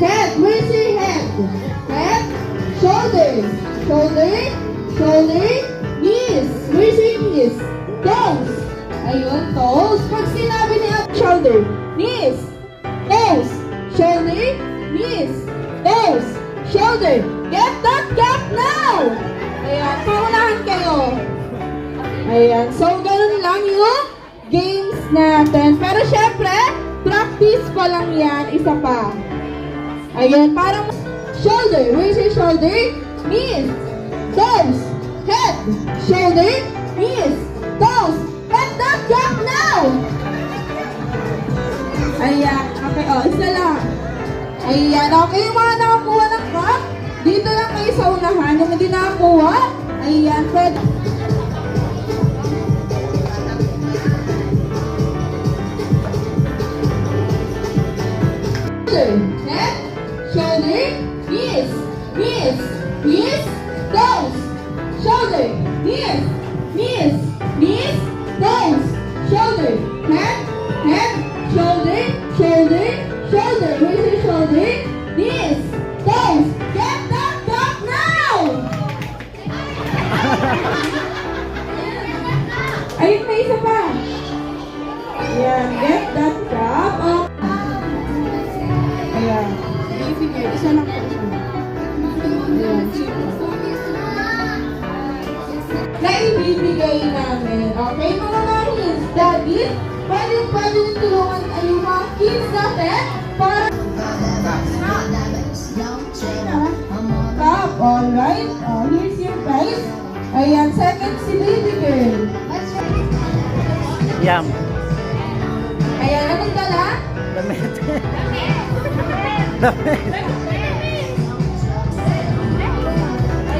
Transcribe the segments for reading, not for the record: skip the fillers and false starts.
Head. Where's your head? Head. Shoulders. Shoulder. Shoulder. Knees. Where's your knees? Toes. Ayun, toes. Pag sinabi niya shoulder, knees, toes, shoulder, knees, toes, shoulder. Get that gap now! Ayan, paunahan kayo. Ayan, so ganun lang yung games natin. Pero syempre, practice pa lang yan, isa pa. Ayan, parang shoulder. Where's your shoulder? Knees, toes, head, shoulder, knees, toes. Get that gap now! Ayan, okay, isa lang. Ayan, okay, yung mga nakakuha ng cup, dito lang kayo sa unahan. Yung hindi nakakuha, ayan, pwede. Head, shoulder, knees, knees, knees, toes, shoulder, knees, knees, knees, toes, shoulder, head, head, shoulder, shoulder, shoulder. Where's your shoulder? Knees, toes. Get that gap now! Ayun, may isa pa. Ayan, get that gap. Oh. Ayan. Finger, isa lang po. Ayan. Na ibibigay namin. Okay, mga mamis, daddy, pwede nyo tulungan yung mga kids natin para cup, alright. Here's your prize. Ayan, second si baby girl. Yum. Ayan, anong dala? Damit.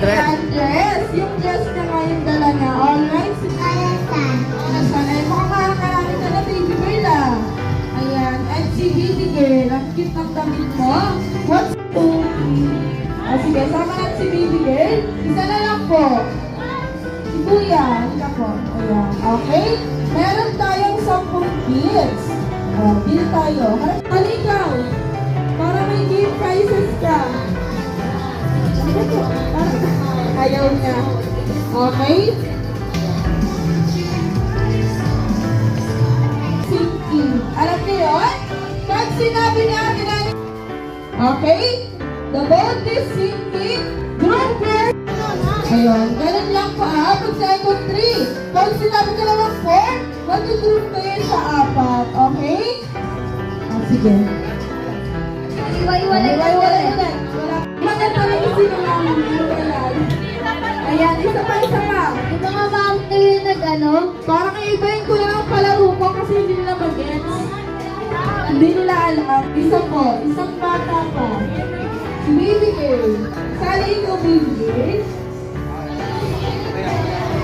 Ayan, dress. Yung dress na nga yung dala niya. Alright. Ayan, ay mukhang makakaramin na baby girl ah. Ayan, at si baby girl. Ang cute ng damit mo. What's sige, sama natin si baby girl. Isa na lang po. Si Kuya. Isa po. Ayan, okay. Meron tayong 10 kids. Dito tayo. Halikaw. Para may gift prizes ka. Ayaw niya. Okay? Sinking. Alam niyo yun? Pag sinabi niya, okay? The boat is sinking. Group here. Ayun. Ganun lang pa. Pag second 3. Pag sinabi ka naman 4, mag-group kayo sa 4. Okay? Sige. Iwalay ulit. Maganda rin yung sinungaling. Ayan, isa pa. Yung mga ma'am kayo nag-ano? Parang ibahin ko lang ang palaro ko kasi hindi nila mag-gets. Hindi nila alam. Isa po, isang bata pa. Si baby girl. Sali ikaw, baby girl.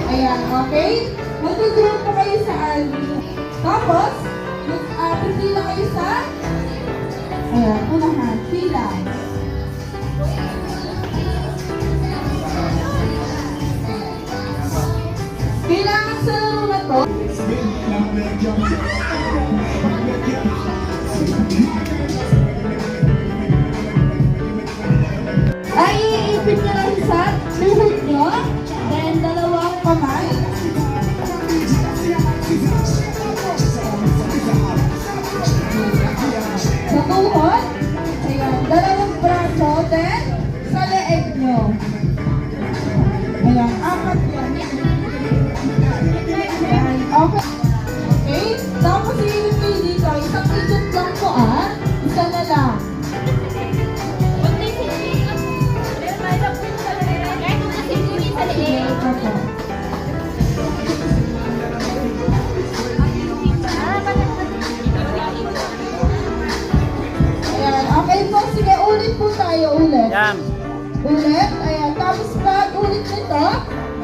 Ayan, okay? Mag-group pa kayo sa army. Tapos, pila kayo sa ayan, unahan, pila. Kailangan sa laro na to. Ay, iipit nyo lang sa tuhod nyo. Then, dalawang kamay. Sa tuhod. Ayan, dalawang braso. Then, sa leeg nyo. Ayan, 4 yan. Okay. Okay? Tapos iinit kayo dito. Isang ikot lang po Isa na lang. Ayan. Okay po. Sige, ulit po tayo. Ulit. Yum. Ulit. Ayan. Tapos pag ulit nito,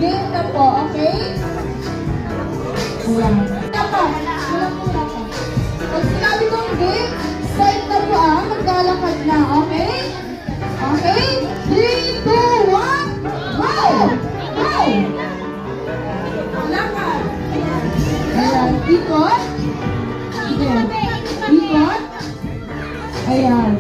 game na po. Okay? Ayan. Pag sinabi kong game, start na po maglalakad na, okay? Okay? 3, 2, 1, go! Go! Lakad. Ayan, ikot. Ayan. Ikot. Ayan.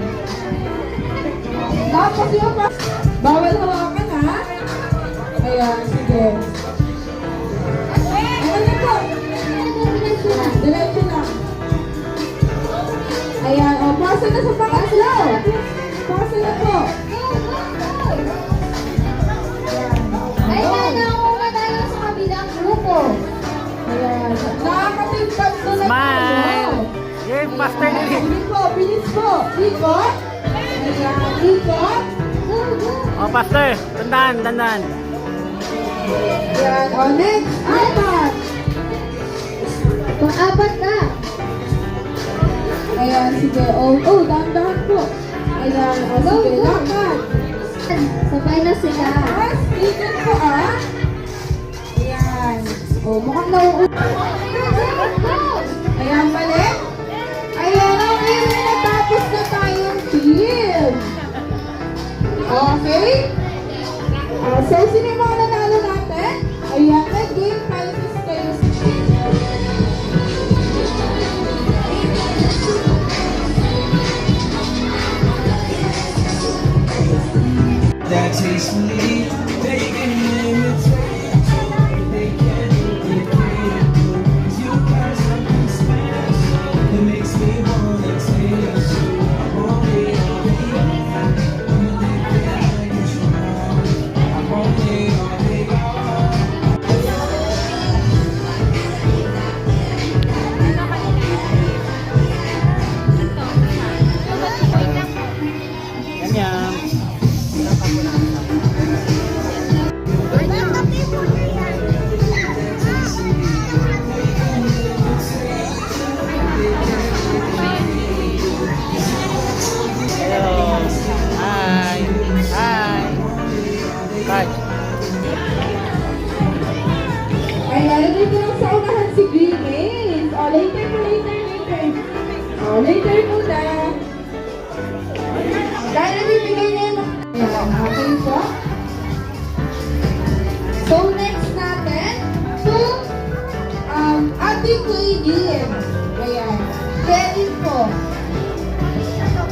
ikot. Ayan, ikot. Oh, faster. Tandaan, tandaan. Ayan, o next, apat. Pang-apat na. Ayan, sige. Dahan-dahan po. Ayan, o sige, lakad. Sabay na sila. Tapos, ikot po Ayan. O, mukhang Ayan, balik. Ayan, okay. Natapos na tayong team. Okay? So, sino yung mga nanalo natin? Ayan, nag-game prizes kayo sa team. That tastefully they can imitate. They can't duplicate. 'Cause you got something special that makes me wanna taste you. I want it all, baby. I'ma live it like it's wrong. I want it all, baby. Ganyan. Hello. Hi. Hi. Bye. Ayan, dito lang sa unahan si Greenies. O, later po, later. O, later muna. Dahil bibigay niya yung... Ayan, okay po. So, next natin, to ating Kaylin. Ayan. Kaylin po.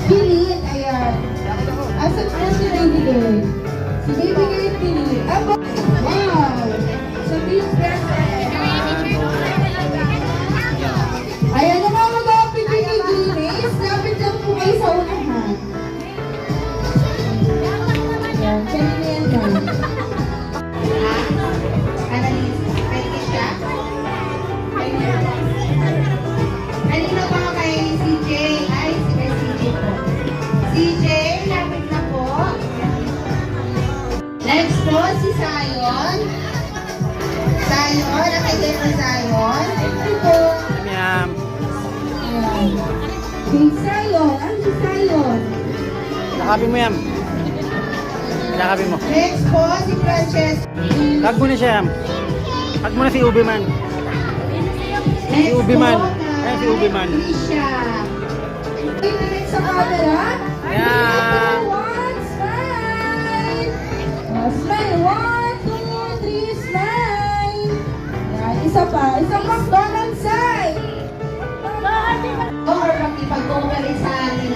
Pilin, ayan. Asan po si Baby Girl? Si Baby Girl Pilin. Aba! Wow! So, this person. Ayan na mga mag-apit yung kay Greenies. Lapit lang po kayo sa unahan. Ayan, kanina yan lang. Kanina pa kay CJ. Ay, si kay CJ po. CJ, lapit na po. Next po, si Zion. Zion, nakikita si Zion. Ito po. Ganyan. Ayan. Big Zion. Ano si Zion? Yakapin mo yan. Yakapin mo. Next po, si Francesca. Hug mo na siya. Hug mo na si Ubiman. Next Ubiman. po, Ayan si Ubiman. Alicia. Wait na rin sa camera. Ayan. One, smile. Smile. 1, 2, 3, smile. Ayan, isa pa. Isang McDonald's side. Or makipag-over sa ating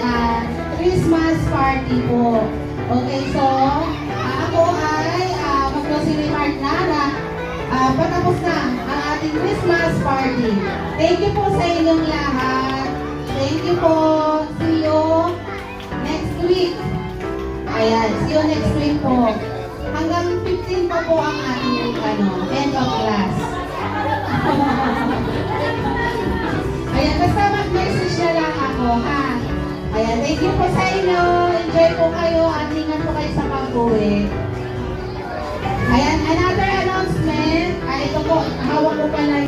Christmas party po. Okay, so ako ay mag-remark na patapos na ang ating Christmas party. Thank you po sa inyong lahat. Thank you po. See you next week. Ayan, see you next week po. Hanggang 15 pa po ang ating end of class. Ayan, basta mag-message na lang ako, ha? Ayan, thank you po sa inyo. Enjoy po kayo at ingat po kayo sa pag-uwi. Ayan, another announcement. Ito po, hawak ko pala